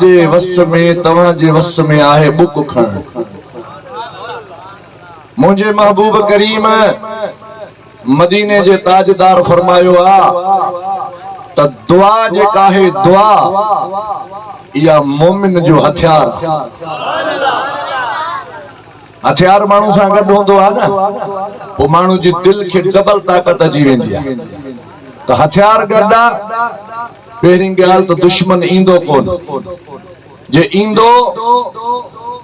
जे वस में तव्हां जे वस में आहे बुक खण। मुझे महबूब करीम मदीने जे ताजदार फरमायो आ त दुआ जे काहे दुआ या मोमिन जो हथियार। हथियार मानू सा गड होंदो आ ना, वो मानू जी दिल के डबल ताकत अची वेंदी आ। तो हथियार गड्डा पहिरीं ॻाल्हि तो दुश्मन ईंदो कोन, जे ईंदो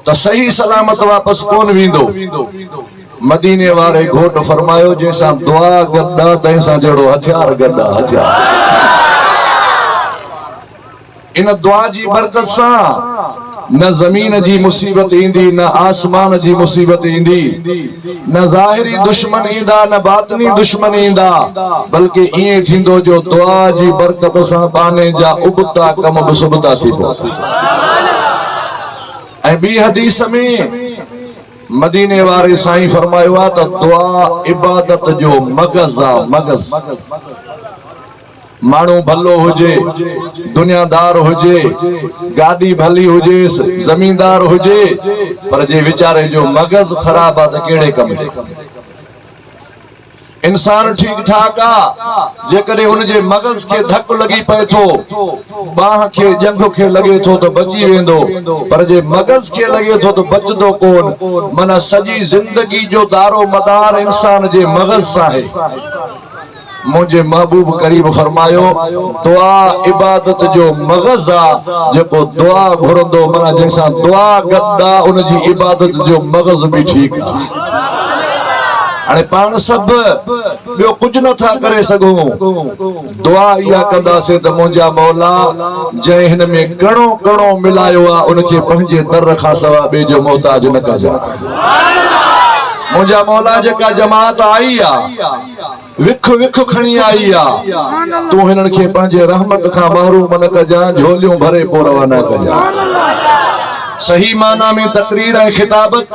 तो सही सलामत वापस कोन वेंदो। मदीने वारे घोट फरमायो जैसा दुआ गड्डा तैसा जड़ो हथियार गड्डा हथियार। इन दुआ जी बरकत सा न जमीन जी मुसीबत इंदी, न आसमान जी मुसीबत इंदी, न ज़ाहिरी दुश्मन इंदा, न बातनी दुश्मन इंदा, बल्कि इए थींदो जो दुआ जी बरकत सा बाने जा उबता कम बसुबता थी पो। ऐं बी हदीस में मदीने वारे साईं फरमायो आ त दुआ इबादत जो मगज आ, मगज। मानू भलो हुजे, दुनियादार हुजे, गाड़ी भली हुजे, जमींदार हुजे, पर जे विचारे जो मगज खराब आ त केड़े कम। इंसान ठीक ठाक आ, जेकरे उन जे मगज के धक लगी पए थो, बाह के जंग के लगे थो तो बची वेंदो, पर जे मगज के लगे थो तो बचदो कोन। मना सजी जिंदगी जो दारो मदार इंसान जे मगज सा है। मुझे महबूब करीब फरमायो दुआ इबादत जो मगज आ, जेको दुआ घुरंदो मना जैसा दुआ गड्डा उन जी इबादत जो मगज भी ठीक आ। अरे पान सब बियो कुछ न था करे सगो, दुआ या कंदा से त मुंजा मौला जै हिन में कणो कणो मिलायो आ उनके पंहिंजे दर खां सवा बे जो मोहताज न कजा। मुंजा मौला जेका जमात आई आ विख विख खणी आई आ, तू हिनन के पंहिंजे रहमत खां महरूम न कजा, झोलियों भरे पो रवाना कजा। सही माना में तकरीर है खिताबत।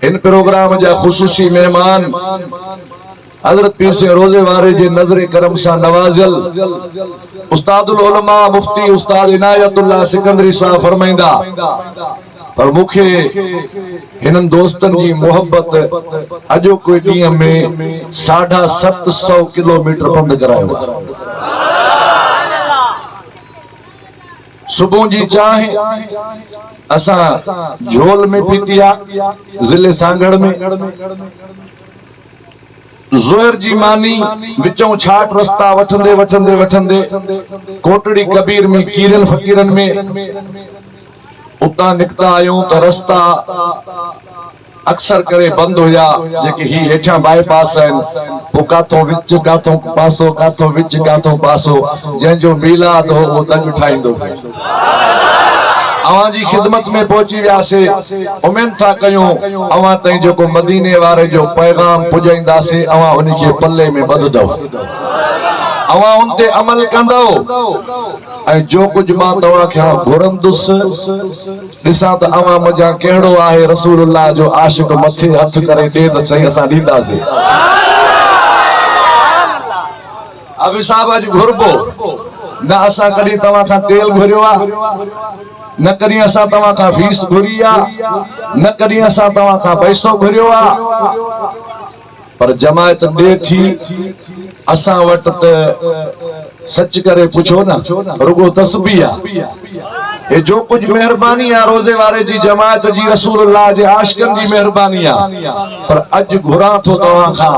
इन प्रोग्राम जा खुसूसी मेहमान हजरत पीर से रोजे वारे जे नजर करम सा नवाजल उस्तादुल उलमा मुफ्ती उस्ताद इनायतुल्लाह सिकंदरी साहब फरमाइंदा, पर मुखे हिनन दोस्तन जी मोहब्बत अजो कोई ॾींहं में 750 किलोमीटर पंध करायो। सुबह जी चाहे असा झोल में पीतिया जिले सांगड़ में, जोहर जी मानी विचों छाट रस्ता वठंदे वठंदे वठंदे कोटड़ी कबीर में कीरल फकीरन में उता निकता आयूं त रस्ता अक्सर करे बंद हुया, जेके ही हेठा बाईपास आइन, वो काथों विच काथों पासो, काथों विच काथों पासो, जंहिंजो मीलाद हो वो तंग ठाहींदो। अवां जी खिदमत में पहुंची वियासे, उम्मीद था कयूं अवां ताईं जेको मदीने वारे जो पैगाम पुजाईंदासे अवां उनके पल्ले में बधदो, अवां उन ते अमल कंदो। ऐं जो कुछ मां तव्हां खे घुरंदुस ॾिसां त अवां मुंहिंजा कहिड़ो आहे रसूलुल्लाह जो आशिक मथे हथ करे ॾे त सही असां ॾींदासीं। अभी साहब अॼु घुरबो न, असां कॾहिं तव्हां खां तेल घुरियो आ, न कॾहिं असां तव्हां खां फीस घुरी आ, न कॾहिं असां तव्हां खां पैसो घुरियो आ, पर जमायत ॾे थी असां वटि त सच करे पुछो न रुगो तस्बीह आ। ये जो कुछ मेहरबानी आ रोजे वारे जी जमायत जी रसूलुल्लाह जे आशिकन जी मेहरबानी आ, पर अज घुरा थो तव्हां खां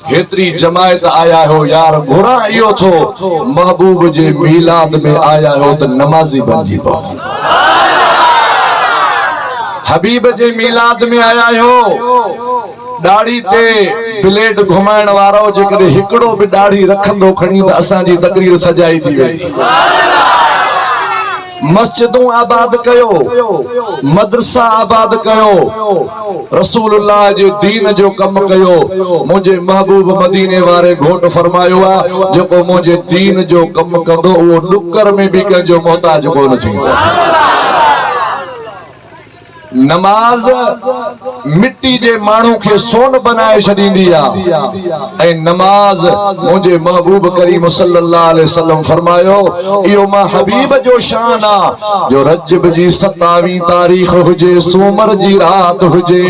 हेतरी जमायत आया हो यार, घुरा इहो थो महबूब जे मीलाद में आया हो त नमाजी बनजी पओ। हबीब जे मीलाद में आया हो, दाढ़ी ते ब्लेड घुमाइण वारो जेकॾहिं हिकिड़ो भी दाढ़ी रखंदो खणी त असांजी तकरीर सजाई थी वेंदी। मस्जिदूं आबाद कयो, मदरसा आबाद कयो, रसूलुल्लाह जे दीन जो कम कयो। मुझे महबूब मदीने वारे घोट फरमायो आ, जेको मुझे दीन जो कम कंदो वो नुकर में भी कंहिंजो मोहताज कोन थींदो। नमाज मिट्टी जे माण्हू खे सोन बनाए छॾींदी आहे ऐं नमाज मुंहिंजे महबूब करीम सल्लल्लाहु अलैहि वसल्लम फरमायो इहो मां हबीब जो शान आहे जो रजब जी 27 तारीख़ हुजे सूमर जी रात हुजे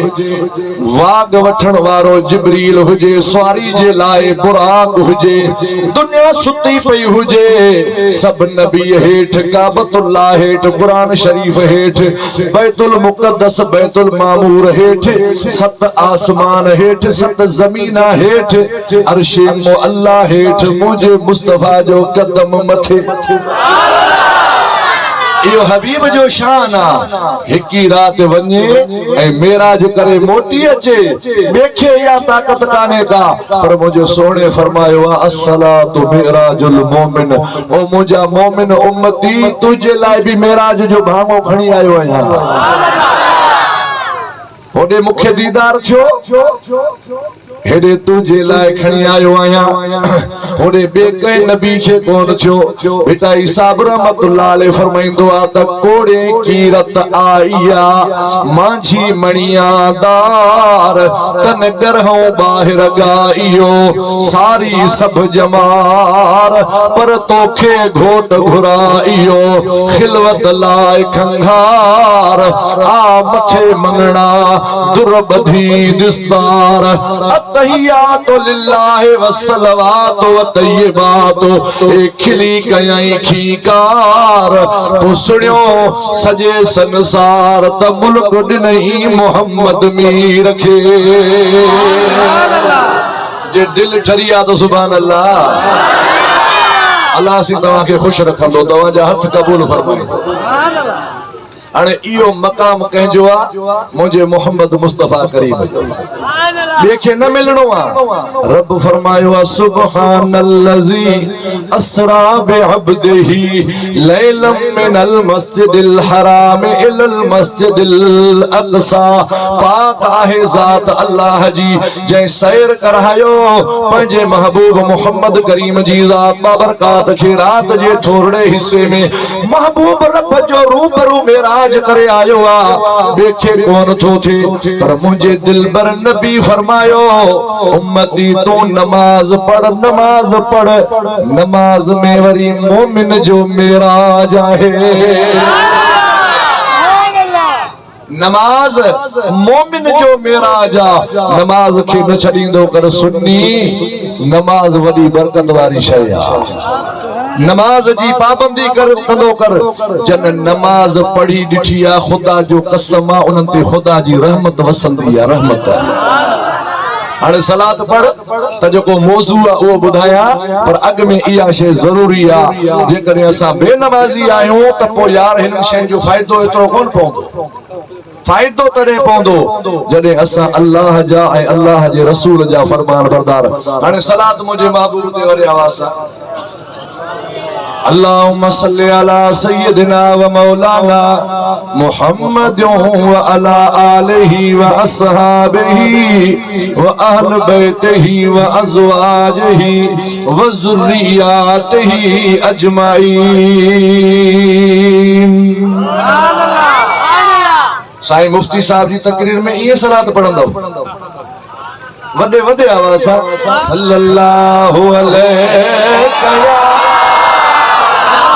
वाग वठण वारो जिब्रील हुजे सवारी जे लाइ बुराक हुजे दुनिया सुती पई हुजे सब नबी हेठ काबतुल्लाह हेठ कुरान शरीफ हेठ बैतुल मुक़द्दस बैतुल मामूर हेठ 7 आसमान हेठ 7 ज़मीना हेठ अर्शे मुअल्ला हेठ मुझे मुस्तफा जो कदम मथे इहो हबीब जो शान आहे हिकी रात वञे ऐं मेराज करे मोटी अचे ॿिए इहा ताक़त कान्हे का पर मुंहिंजो सोणे फरमायो आहे अस्सलातु मिराजुल मोमिन ओ मुंहिंजा मोमिन उम्मती तुंहिंजे लाइ बि मेराज जो भाङो खणी आयो आहियां होॾे मूंखे दीदार थियो हेॾे तुंहिंजे लाइ खणी आयो आहियां होॾे ॿिए कंहिं नबी खे कोन थियो बेटा ईसा रहमतुल्लाह अलैहि फरमाईंदो आहे त कोड़े कीरत आईया माझी मणियादार तन गरहों ॿाहिरि ॻाइयो सारी सभु जमार पर तोखे घोट घुराइयो खिलवत लाइ खंघार आ मथे मंगणा दुर बधी दिस्तार अतहियातु लिल्लाहि वस्सलवातु वतय्यिबातु ए खिली कयाई खीकार पुसणियो सजे संसार त मुल्क ॾिनई मोहम्मद मीर खे जे दिल ठरी आ तो सुभान अल्लाह अल्लाह सी तव्हां खे खुश रखंदो तव्हां जा हथ क़बूल फरमाए सुभान अल्लाह अने इहो मकाम कंहिंजो आहे मुंहिंजे मोहम्मद मुस्तफा करीम जो ॿिए खे न मिलणो आहे रब फरमायो आहे सुब्हानल्लज़ी अस्रा बिअब्दिही लैलम मिनल मस्जिदिल हराम इलल मस्जिदिल अक़सा पाक आहे ज़ात अल्लाह जी जंहिं सैर करायो पंहिंजे महबूब मोहम्मद करीम जी ज़ात बाबरकात खे रात जे थोरड़े हिस्से में महबूब रब जो रूबरू मेरा करे आयो आ देखे कौन थो थे पर मुझे दिलबर नबी फरमायो उम्मती तू नमाज पढ़ नमाज में वरी मोमिन जो मेराज आहे नमाज मोमिन जो मेराज आ नमाज खे न छॾींदो कर सुन्नी नमाज वॾी बरकत वारी शइ आहे नमाज जी पाबंदी कंदो कर जन नमाज पढ़ी ॾिठी आहे खुदा जो कसम आहे उन्हनि ते खुदा जी रहमत वसंदी आहे रहमत हाणे सलात पढ़ त जेको मौज़ू आहे उहो ॿुधायां पर अॻु में इहा शइ ज़रूरी आहे जेकॾहिं असां बेनमाज़ी आहियूं त पोइ यार हिन शइ जो फ़ाइदो एतिरो कोन पवंदो फ़ाइदो तॾहिं पवंदो जॾहिं असां अल्लाह जा ऐं अल्लाह जे रसूल जा फरमान बरदार हाणे सलात मुंहिंजे महबूब ते वरी आवाज़ सां अल्लाहुम्मा सल्ली अला सय्यदिना व मौलाना मुहम्मद व अला आलिहि व अस्हाबिहि व अहल बैतिहि व अज़वाजिहि व ज़ुर्रिय्यातिहि अजमाइन। साईं मुफ्ती साहब जी तकरीर में ये सलात पढ़ंदो वडे वडे आवाज़ सां सल्लल्लाहु अलैहि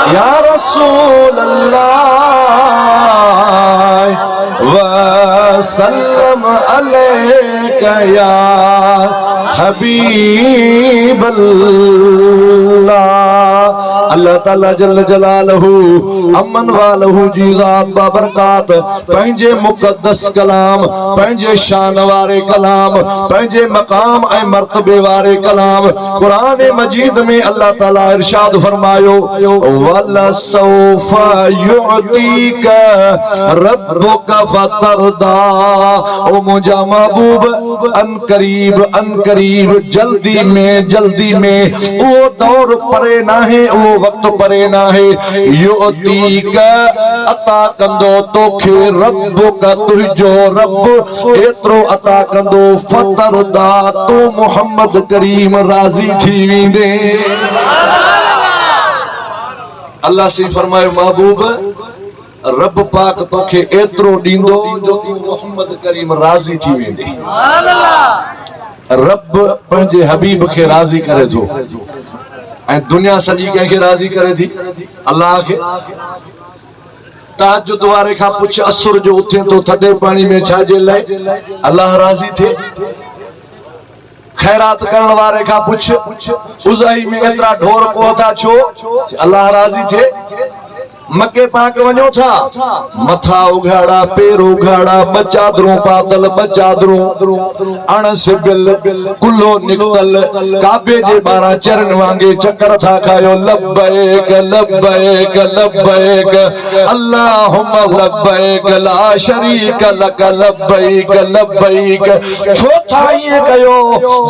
या रसूल अल्लाह व सल्लम अलैका या हबीब अल्लाह। अल्लाह ताला जल्ल जलालहू अमन वालहू जी ज़ात बाबरकात पंहिंजे मुक़द्दस कलाम पंहिंजे शान वारे कलाम पंहिंजे मकाम ऐं मर्तबे वारे कलाम कुरान मजीद में अल्लाह ताला इरशाद फरमायो वला सौफा युअतीका रब्बुका फतरदा। ओ मुझा महबूब अन करीब जल्दी में वो दौर परे ना है वो वक्त परे ना है युअतीका अता कंदो तोखे रब्बुका तुझो रब एतरो अता कंदो फतरदा तू मोहम्मद करीम राजी थी वेंदे। अल्लाह से फरमायो महबूब रब पाक तोखे एतिरो ॾींदो जो तूं मोहम्मद करीम राज़ी थी वेंदे। रब पंहिंजे हबीब खे राज़ी करे थो ऐं दुनिया सॼी कंहिंखे राज़ी करे थी? अल्लाह खे। तहज्जुद वारे खां पुछ असुर जो उथे तो थधे पानी में छाजे लाइ अल्लाह राज़ी थे? खैरात करण वारे खां पुछ उज़ाई में एतिरा ढोर पौधा छो अल्लाह राज़ी थे? मके पाक वञो था मथा उघाड़ा पेर उघाड़ा बचादरों पातल बचादरों अण सिबिल कुल्लो निकतल काबे जे 12 चरण वांगे चक्कर था खायो लब्बैक लब्बैक लब्बैक अल्लाहुम्मा लब्बैक ला शरीक लक लब्बैक लब्बैक। छो था ये कयो?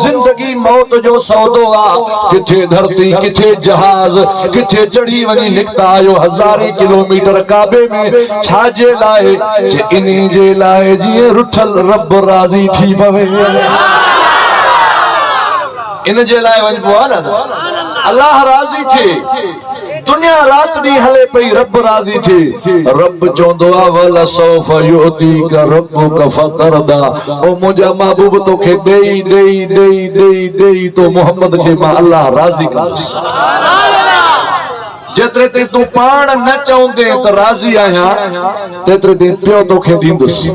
जिंदगी मौत जो सौदो आ। किथे धरती किथे जहाज किथे चढ़ी वनी निकता आयो हज़ारे किलोमीटर काबे में छाजे लाए जे इन्हीं जे लाए जीअं रुठल रब राज़ी थी पवे इन जे लाए वञबो आहे न। अल्लाह राज़ी थे दुनिया रात डी हले पई रब राज़ी थे। रब चवंदो आहे वला सौफ युतीक रब्बुक फतरदा ओ मुंहिंजा महबूब तोखे ॾेई ॾेई ॾेई ॾेई ॾेई तो मोहम्मद खे मां अल्लाह राज़ी कंदुसि। जेतिरे ते तू पाण न चवंदे त राज़ी आहियां तेतिरे ते पियो तोखे ॾींदुसि।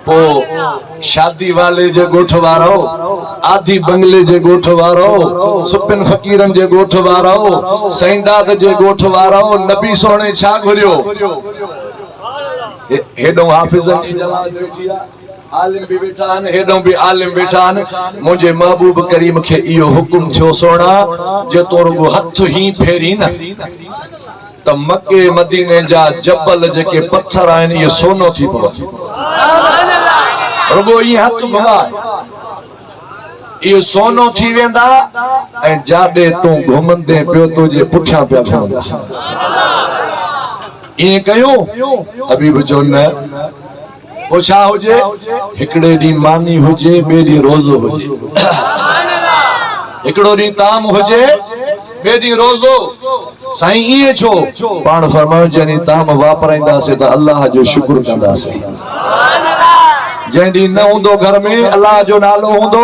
पो शादी वाले जे ॻोठ वारो आधी बंगले जे ॻोठ वारो सुपिन फ़कीरनि जे ॻोठ वारो सईंदाद जे ॻोठ वारो नबी सोणे छा घुरियो? हेॾो हाफ़िज़नि जी जमात वेठी आहे आलिम भी बैठा आहिनि हेॾो भी आलिम बैठा आहिनि। मुंहिंजे महबूब करीम खे इहो हुकुम थियो सोना जे तो रुगो हथ ही फेरी न त मके मदीने जा जबल जेके पत्थर आहिनि इहे सोनो थी पवंदो। रुगो ई हथ घुमाए इहे सोनो थी वेंदा ऐं जाॾे तूं घुमंदे पियो तुंहिंजे पुठियां पिया घुमंदा। ईअं कयूं? हबीब जो न वो छा हुजे? हिकड़े डी मानी हुजे ॿिए डी रोज़ो हुजे। हिकड़ो डी ताम हुजे ॿिए डी रोज़ो। साईं इहे छो? पाण फरमायो जॾहिं ताम वापराईंदासीं त अल्लाह जो शुक्र कंदासीं। जंहिं ॾींहुं न हूंदो घर में अल्लाह जो नालो हूंदो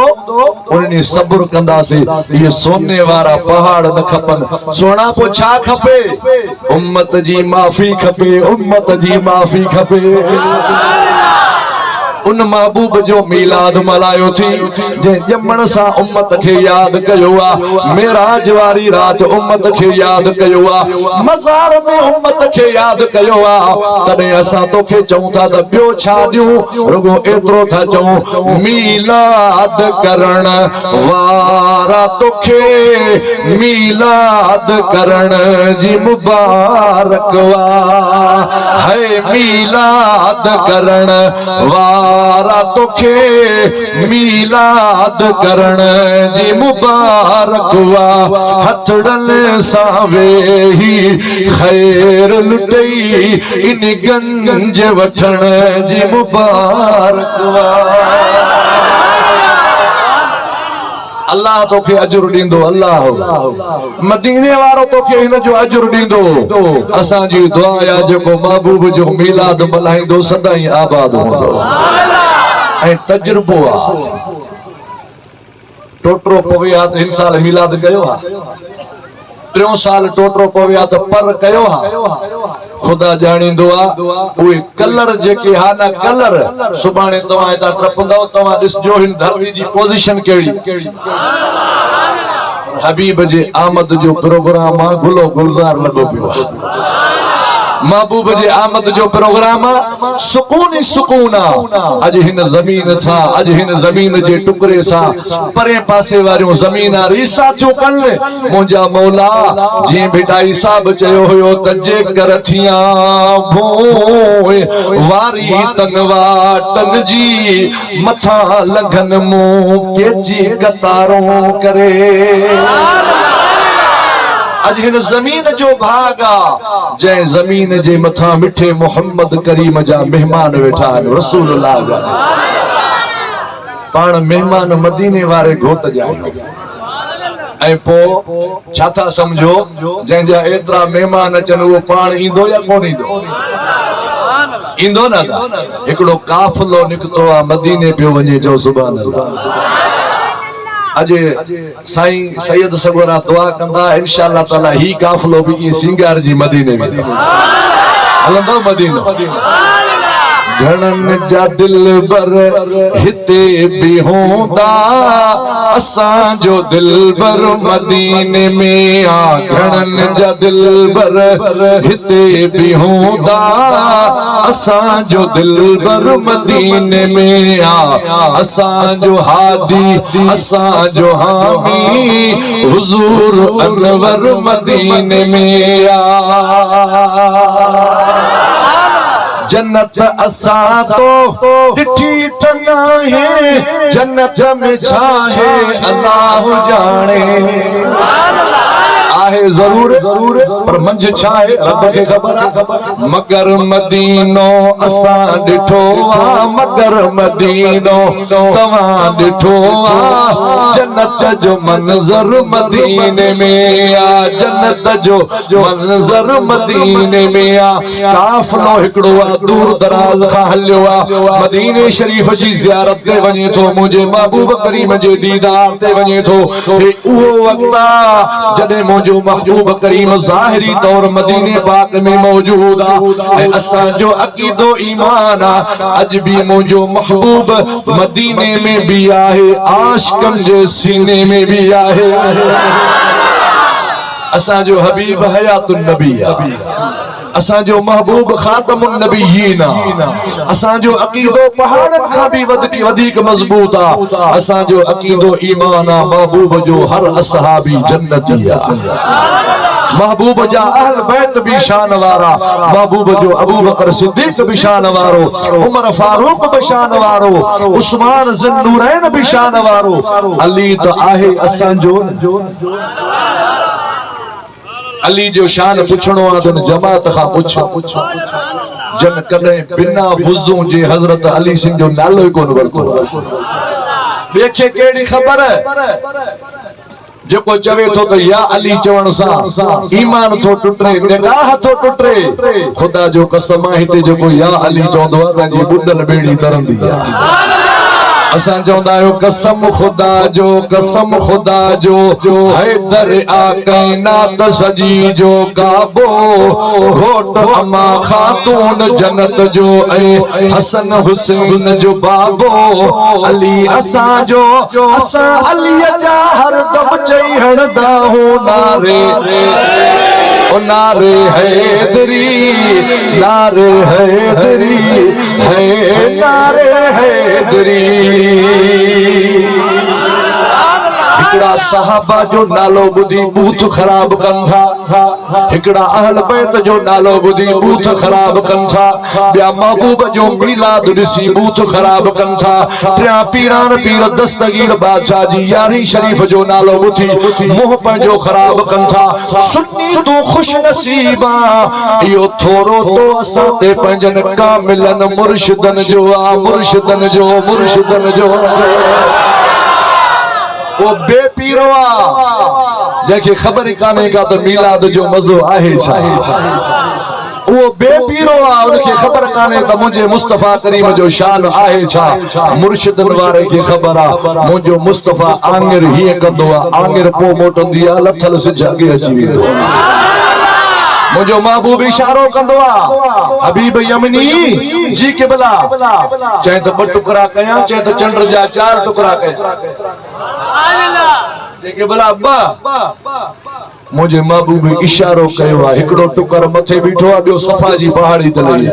उन ॾींहुं सब्र कंदासीं। इहे सोने वारा पहाड़ न खपनि सोना। पो छा खपे? उम्मत जी माफ़ी खपे उम्मत जी माफ़ी खपे। उन महबूब जो मीलाद मल्हायो थी जंहिं ॼमण सां उम्मत खे यादि कयो आहे। मेराज वारी राति उम्मत खे यादि कयो आहे। मज़ार में उम्मत खे यादि कयो आहे। तॾहिं असां तोखे चऊं था त ॿियो छा ॾियूं? रुगो एतिरो था चऊं मीलाद करण वारा तोखे मीलाद करण जी मुबारक है मीलाद करण वारा तोखे मीलाद करण जी मुबारक वा। हथड़नि सां वेही ख़ैर लुटई इन गंज वठण जी मुबारक वा। अल्लाह तोखे अजुर ॾींदो। अल्लाह मदीने वारो तोखे हिन जो अजुर ॾींदो। असांजी दुआ आहे जेको महबूब जो मीलाद मल्हाईंदो सदाईं आबाद हूंदो। ऐं तजुर्बो आहे टोटरो पवे आहे त हिन साल मीलाद कयो आहे 3 साल टोटरो पवे आहे त पर कयो आहे। खुदा जाणींदो आहे उहे कलर जेके हा न कलर सुभाणे तव्हां हितां टपंदव तव्हां ॾिसजो हिन धरती जी पोज़ीशन कहिड़ी। हबीब जे आमद जो प्रोग्राम आहे गुलो गुलज़ार लॻो पियो आहे। महबूब जे आमद जो प्रोग्राम सुकून ही सुकून अज हिन जमीन था अज हिन जमीन जे टुकड़े सा परे पासे वारियों जमीन रीसा थियो कन मुंहिंजा मौला जी भिटाई साहब चयो हुयो त जेकर थिया भोए वारी तनवाटन जी मथा लंघन मुंह केजी कतारों करे। अज हिन जमीन जो भाग आ जै जमीन जे मथा मिठे मोहम्मद करीम जा मेहमान वेठा आहिनि रसूलुल्लाह जा। पाण मेहमान मदीने वारे घोट जा ऐं पोइ छा था समझो जंहिंजा एतिरा महिमान अचनि उहो पाण ईंदो या कोन ईंदो ईंदो न था हिकिड़ो काफ़िलो निकितो आहे मदीने पियो वञे चओ सुभान अल्लाह अॼु साईं सैयद सगोरा दुआ कंदा इंशाअल्लाह ताला ही काफ़िलो बि ईअं सिंगार जी मदीने में हलंदो मदीनो घणनि जा दिलबर हिते बि हूंदा असांजो दिलबर मदीने में आ घणनि जा दिलबर हिते बि हूंदा असांजो दिलबर मदीने में आ असांजो हादी असांजो हामी हुजूर अनवर मदीने में आ जन्नत असा तो डिठी त नाहे जन्नत में छा है अल्लाह जाने आहे जरूर पर मंझ छा है रब खे ख़बर आहे मगर मदीनो असां ॾिठो आहे मगर मदीनो तव्हां ॾिठो आहे जन्नत जो मंज़र मदीने में आ जन्नत जो मंज़र मदीने में आ काफ़िलो हिकिड़ो आहे दूर दराज खां हलियो आहे मदीने शरीफ जी ज़ियारत ते वञे थो मुंहिंजे महबूब करीम जे दीदार ते वञे थो उहो वक़्तु आहे जॾहिं मुंहिंजो महबूब करीम ज़ाहिरी तौर मदीने पाक में मौजूद है असांजो अकीदो ईमान अज भी मुंहिंजो महबूब मदीने में भी आहे आशिकन जे सीने में भी आहे असांजो हबीब हयातुन नबी असांजो महबूब खातमुन नबिय्यीन असांजो अकीदो पहाड़न खां भी वधीक मजबूत आ असांजो अकीदो ईमान आ महबूब जो हर असहाबी जन्नती आ महबूब जा अहल बैत भी शान वारा महबूब जो अबू बकर सिद्दीक भी शान वारो उमर फारूक भी शान वारो उस्मान ज़ुन्नूरैन भी शान वारो अली तो आहे असांजो अली जो शान पुछणो आहे जन जमात खां पुछ जन कदे बिना वुज़ू जे हज़रत अली सिंह जो नालो ही कोन वरतो ॿिए खे केड़ी ख़बर जेको चवे थो त या अली चवण सां ईमान थो टुटे निगाह थो टुटे खुदा जो कसम हिते जेको या अली चवंदो आहे तांजी बुडल बेड़ी तरंदी आहे असां चवंदा आहियूं कसम खुदा जो हैदर आ कायनात सजी जो काबो घोट अमा खातून जन्नत जो ऐं हसन हुसैन जो बाबो अली असां अली जा हर दम चई हणदा हो नारे ओ नारे हैदरी है नारे हैदरी हिकड़ा सहाबा जो नालो बुधी बूथ खराब कन था हिकड़ा अहल बैत जो नालो बुधी बूथ खराब कन था बिया महबूब जो मिलाद ॾिसी बूथ खराब कन था टिया पीरान पीर दस्तगीर बादशाह जी यारी शरीफ जो नालो बुधी मुंह पंहिंजो खराब कन था सुन्नी तू खुश नसीबा इहो थोरो तो असां ते पंहिंजन कामिलन मुर्शिदन जो वो बेपीरो जैसे खबर काने का तो मिलाद जो मजो आहे छा वो बेपीरो उनके खबर काने तो मुझे मुस्तफा करीम जो शान आहे छा मुर्शिदन वारे की खबर आ मुझे मुस्तफा आंगिर ही कंदो आंगिर पो मोटंदी आ लथल से जागे अची वेंदो मुझो महबूब इशारो कंदो हबीब यमनी जी क़िबला चाहे तो ब टुकड़ा कया चाहे तो चंद्र जा 4 टुकड़ा कया क़िबला मुझे महबूब इशारो कयो हिकड़ो टुकर मथे बीठो आ बियो सफा जी पहाड़ी ते लई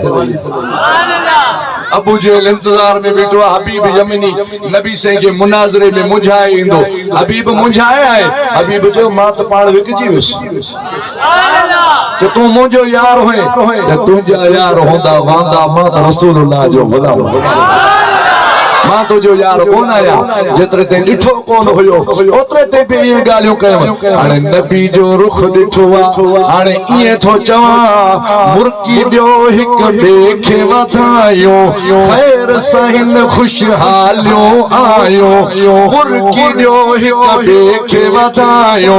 अबू जेल इंतजार में बैठो हबीब यमनी नबी से के मुनाजरे में मुझाए इंदो हबीब मुझाए आए हबीब जो मात पाण विकजी विस तो तू मुझो यार होए तो तुझा यार होंदा वांदा मात रसूलुल्लाह जो गुलाम मां तुझो यार कोन आया जेतरे ते ॾिठो कोन हुयो ओतरे ते पे ये गालियूं कयूं हाणे नबी जो रुख ॾिठो हाणे इएं थो चवां मुर्की ॾियो हिक ॿिए खे वधायो ख़ैर सां हिन खुशहालियूं आयो मुर्की ॾियो हिक ॿिए खे वधायो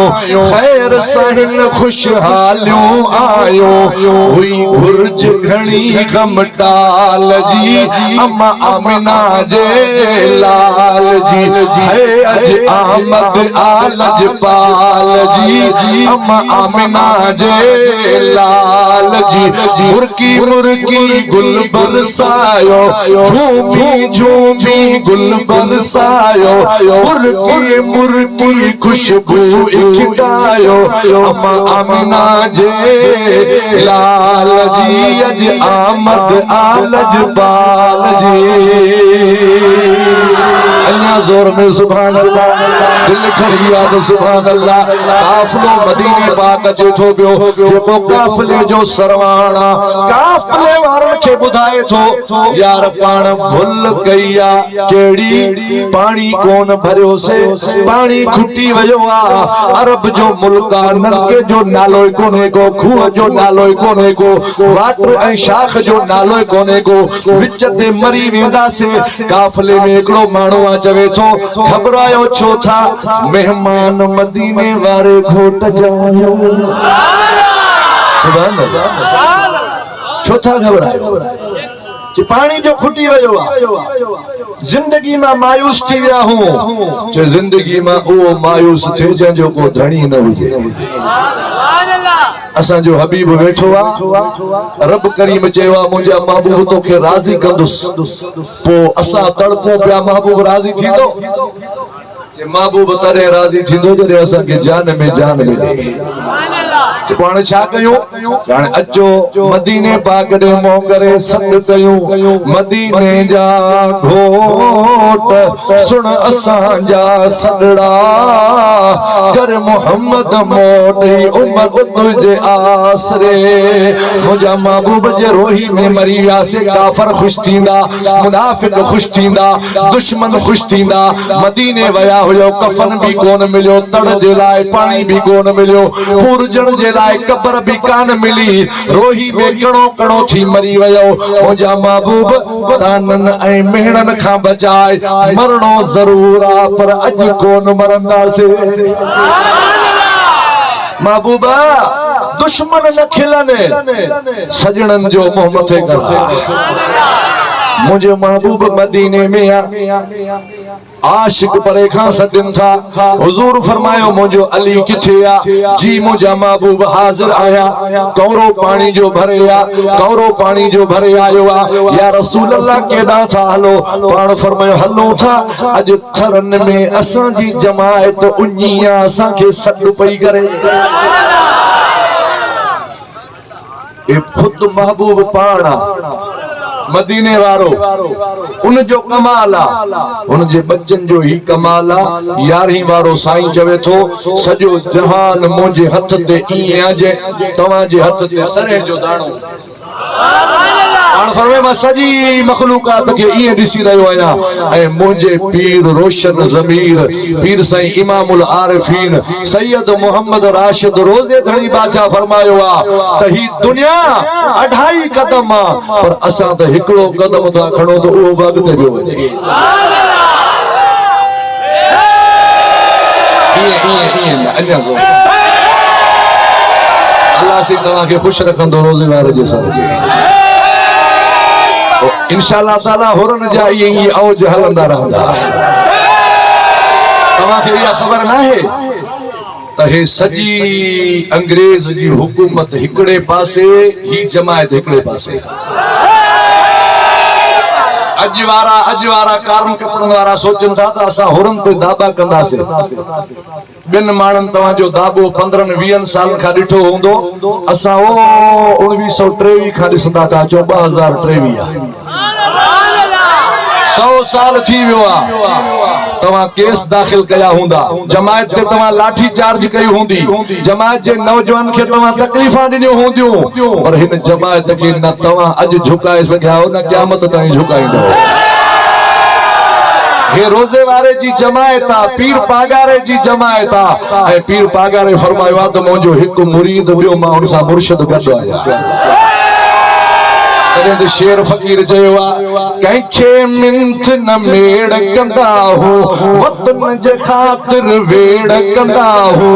ख़ैर सां हिन खुशहालियूं आयो हुई घुर्ज घणी ग़मटाल जी अम्मा आमिना जे लाल जी है अज आमद आलज पाल जी अम्मा आमिना जे लाल जी मुर्की मुर्की गुल बरसायो झूमी झूमी गुल बरसायो मुर्की मुर्की खुशबू इखटायो अम्मा आमिना जे लाल जी अज आमद आलज पाल जी अल्लाह जोर में सुभान अल्लाह दिल ठही याद सुभान अल्लाह काफिलो मदीने पाक जे थो पियो जेको काफिले जो सरवाणा काफिले वारन खे बुधाए थो यार पाण भुल कई आ केड़ी पानी कोन भरियो से पानी खुटी वयो आ अरब जो मुल्क आ नलके जो नालो कोने को खूह जो नालो कोने को वाटर ऐं शाख जो नालो कोने को विच ते मरी वेंदा से काफिले में एकड़ो माण्हू चवे थो घबरायो छो था मेहमान मदीने वारे घोट जायो सुभान अल्लाह छो था घबरायो जे पानी जो खुटी वयो आ जिंदगी में मायूस थी विया हूं जे जिंदगी में वो मायूस थे जंहिंजो को धणी न हुजे असा जो हबीब बैठो आ रब करीम चेवा मुझा महबूब तो के राजी कंदुस तो असा तड़पो पिया महबूब राजी थींदो जे महबूब तरे राजी थींदो जरे असा के जान में जान मिले पाण छा कयूं हाणे अचो मदीने पाक ॾे मोह करे सॾ कयूं मदीने जा घोट सुण असां जा सॾड़ा कर मोहम्मद मोटी उम्मत तुझे आसरे मुंहिंजा महबूब जे रोही में मरी वियासीं काफ़र ख़ुशि थींदा मुनाफ़िक ख़ुशि थींदा दुश्मन ख़ुशि थींदा मदीने विया हुयो कफन भी कोन मिलियो तड़ जे लाइ पानी भी कोन मिलियो पूरजण जे लाइ कब्र भी कान मिली रोही में कणो कणो थी मरी वयो मुंहिंजा महबूब तानन ऐं मेहणन खां बचाए मरणो ज़रूर आ पर अॼु कोन मरंदासीं महबूबा दुश्मन न खिलनि सजणन जो मुंह मथे कर मुझे महबूब मदीने में आशिक परे खां सदिन था हुजूर फरमायो मुझो अली किथे आ जी मुझा महबूब हाजिर आया कौरो पानी जो भरे आ कौरो पानी जो भरे आयो आ या रसूल अल्लाह केदा था हलो पाण फरमायो हलो था अज थरन में असां जी जमायत उन्निया असां के सद पई करे ए खुद महबूब पाणा मदीने वारो उन जो कमाल आ उन जे बच्चन जो ही कमाल आ 11 वारो साईं चवे थो सजो जहान मुझे हथ ते इए जे तवा जे हथ ते सरे जो दाणो फरमाए मां सजी मखलूकात के इए दिसी रहियो आहियां ऐं मुंहिंजे पीर रोशन ज़मीर पीर साईं इमामुल आरिफीन सैयद मोहम्मद राशिद रोज़े धणी बादशाह फरमायो आ त ही दुनिया 2.5 कदम आ पर असां त हिकड़ो कदम था खणो त उहो वक़्त ते पियो वञे इए अञा सो अल्लाह से तव्हां खे ख़ुशि रखंदो रोज़े वारे जे सदके इंशाअल्लाह ताला हुरन जा ये औज हलंदा रहंदा तव्हां खे इहा ख़बर ना है त हे सजी अंग्रेज जी हुकूमत हिकड़े पासे ही जमायत हिकड़े पासे अज वारा कारण कपड़न वारा सोचन था त असां हुरन ते दाबा कंदासीं बिन मानन तवा जो दाबो 15-20 साल का डिठो होंदो असा ओ 1923 का दिसंदा था 2023 100 साल थी वियो आ तवा केस दाखिल कया हुंदा जमायत ते तवा लाठी चार्ज कई हुंदी जमायत जे नौजवान के तवा तकलीफा दिनो हुंदियो पर हिन जमायत के न तवा अज झुकाए सकिया हो न क़यामत ताईं झुकाईंदो हे रोजे वारे जी जमायत आ, पीर पागारे जी जमायत आ। ऐं पीर पागारे फरमायो आ त मुंहिंजो हिकु मुरीद ॿियो मां हुन सां मुर्शिद गॾु आहियां। तॾहिं शेर फकीर चयो आहे कंहिंखे मिंथ न मेड़ कंदा हो वतन जे ख़ातिर वेड़ कंदा हो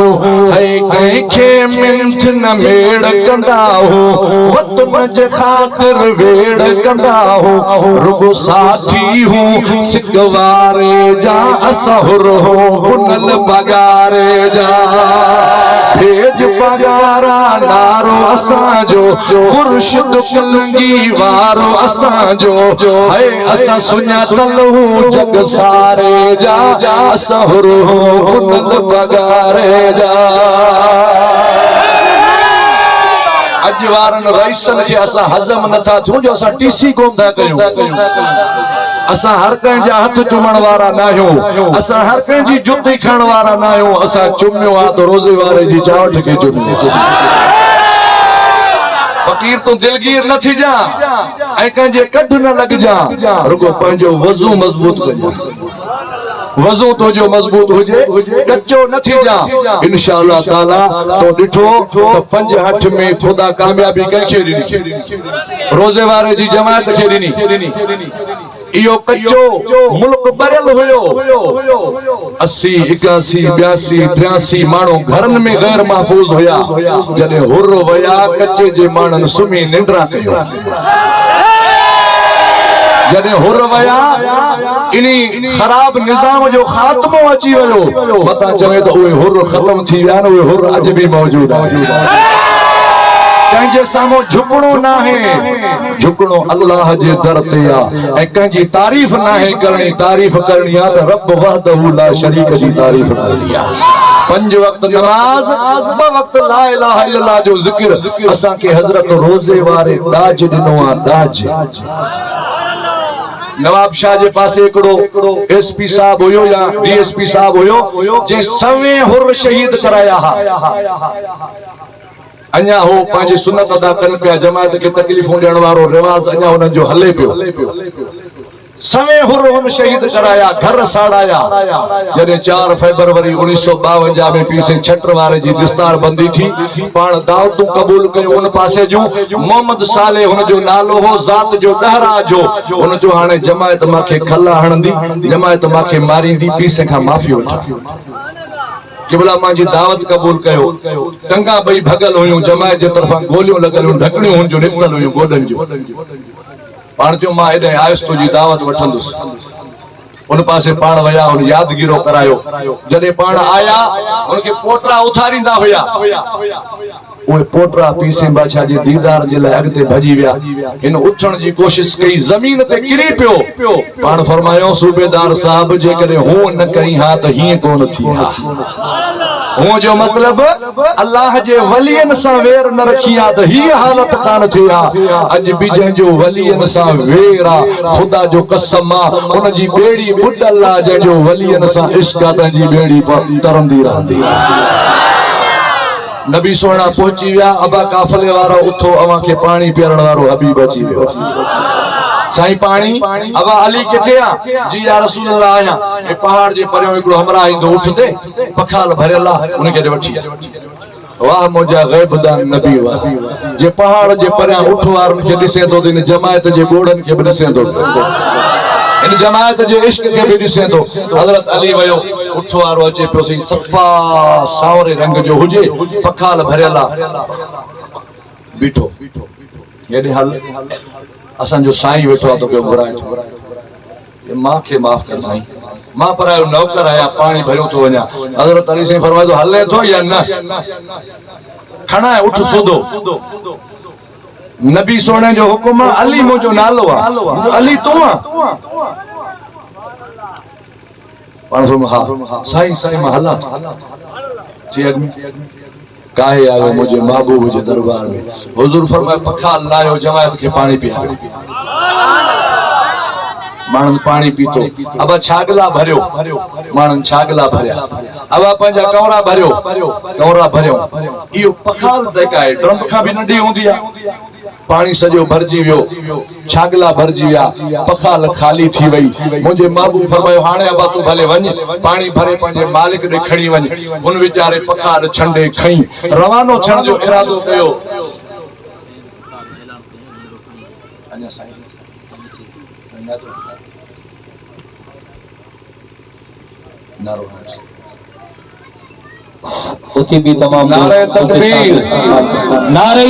है कंहिंखे मिंथ न मेड़ कंदा हो वतन जे ख़ातिर वेड़ कंदा हो रुगो साथी हूं सिकवारे जा असहुर हो पुनल पगारे जा भेज पगारा नारो असांजो मुर्शिद कलंगी वारो असांजो है असां सुञातल हूं जग सारे जा असहुर हो पुनल पगारे जा। अॼु वारनि रईसनि खे असां हज़म नथा थियूं जो असां टीसी कोन था कयूं। असां हर कंहिंजा हथ चुमण वारा न आहियूं, असां हर कंहिंजी जुती खणण वारा न आहियूं। असां चुमियो आहे त रोज़े वारे जी चावठ खे चुमियो। फकीर तूं दिलगीर न थी जा ऐं कंहिंजे कढ न लॻजा, रुगो पंहिंजो वज़ू मज़बूत कजां। वज़ू तो जो मजबूत हुजे कच्चो न थी जा। इंशाअल्लाह ताला तो ॾिठो त 5 हठ में खुदा कामयाबी कंहिंखे ॾिनी, रोज़े वारे जी जमायत खे ॾिनी। इहो कच्चो मुल्क बरियल हुयो। 80 81 82 83 माण्हू घरनि में गैर महफूज़ हुया। जॾहिं हुर वया कच्चे जे माण्हुनि सुम्ही निंड्रा कयो। जॾहिं हुर वया इनी ख़राब निज़ाम जो ख़ात्मो अची वियो। मतां चवे त उहे हुर ख़त्म थी विया न, उहे हुर अॼु बि मौजूद आहे। कंहिंजे साम्हूं झुकणो न आहे, झुकणो अल्लाह जे दर ते आहे। ऐं कंहिंजी तारीफ़ न आहे करणी, तारीफ़ करणी आहे त रब वहदहू ला शरीक जी तारीफ़ करणी आहे। 5 वक्त नमाज, 2 वक्त ला इलाहा इल्लल्लाह जो ज़िक्र। असां के हज़रत रोज़े वारे दाज ॾिनो आहे, दाज। नवाब शाह जे पासे हिकिड़ो एसपी साहब हुयो या डीएसपी साहब हुयो जे सवे हुर शहीद कराया हा। अञा हो पंहिंजी सुन्नत अदा कनि पिया, जमायत खे तकलीफ़ूं ॾियण वारो रिवाज अञा उन्हनि जो हले पियो। सवे हुर हुन शहीद कराया, घर साड़ाया। जॾहिं 4 फरवरी 1952 में पीर सिंह छटर वारे जी दस्तार बंदी थी, पाण दावतूं क़बूल कयूं उन पासे जूं। मोहम्मद साले हुन जो नालो हो, ज़ात जो डहरा जो। हुन जो हाणे जमायत मांखे खला हणंदी, जमायत मांखे मारींदी, पीर सिंह खां माफ़ी वठां। किबला मां जी दावत कबूल कयो। टंगा बई भगल हुयूं, जमायत जे तरफां गोलियूं लॻल हुयूं, ढकणियूं हुन जो निकतल हुयूं गोडन जो। पाण जो मां हेॾे आयुसि तुंहिंजी दावत वठंदुसि। उन पासे पाण वया, उन यादगिरो करायो। जॾहिं पाण आया उनखे पोटरा उथारींदा हुया। उहे पोटरा पीर सिंह बादशाह जे दीदार जे लाइ अॻिते भॼी विया। इन उथण जी कोशिश कई, ज़मीन ते किरी पियो। पाण फरमायो सूबेदार साहब जेकॾहिं हूं न कई हा त हीअं कोन थी हा। हूं जो मतलब अल्लाह जे वलियन सां वेर न रखी आ त हीअ हालत कान थी आ। अॼु बि जंहिंजो वलियन सां वेर आ, ख़ुदा जो कसम आ, उन जी बेड़ी बुॾल आ। जंहिंजो वलियन सां इश्क आ, तंहिंजी बेड़ी तरंदी रहंदी। नबी सोना पहुची विया। अबा काफले वारा उथो, अवां खे पानी पीअण वारो हबीब अची वियो। साईं पानी, अबा अली किथे आ? जी या रसूल अल्लाह आया। ए पहाड़ जे परियों हिकिड़ो हमरा ईंदो उठते, पखाल भरियल आ, उनखे वठी आ। वाह मुंहिंजा ग़ैबदान नबी वाह, जे पहाड़ जे परियां उठ वारनि खे ॾिसे थो, इन जमायत जे ॻोड़नि खे बि ॾिसे थो, इन जमायत जे इश्क खे बि ॾिसे थो। हज़रत अली वयो, उठ वारो अचे पियो, सही सफ़ा सावरे रंग जो हुजे, पखाल भरियल आहे, बीठो। हेॾे हल, असांजो साईं वेठो आहे, तोखे घुराए थो। मां खे माफ़ कर साईं, मां परायो नौकर आहियां, पाणी भरियो थो वञा। हज़रत अली साईं फरमाए थो, हले थो या न? खणाए उठ सूदो। नबी सोने जो हुकुम आहे, अली मुंहिंजो नालो आहे, अली तूं आहे। पाण हा साईं, साईं मां हलां काहे आयो मुझे महबूब जे दरबार में। हुजूर फरमाए पखाल लायो, जमायत के पानी पियायो। मानन पानी पीतो। अब छागला भरियो, मानन छागला भरिया। अब पंहिंजा कवरा भरियो, कवरा भरियो। इहो पखाल तक आहे, ड्रम खां बि नंढी हूंदी आहे। पानी सजो भरजी वियो, छागला भरजी विया, पखाल खाली थी वई। मुझे महबूब फरमायो हाणे अबा तू भले वञ, पानी भरे पंहिंजे मालिक ॾे खणी वञ। हुन वीचारे पखाल छंडे खई रवानो थियण जो इरादो कयो। उठी भी तमाम नारे तकबीर, नारे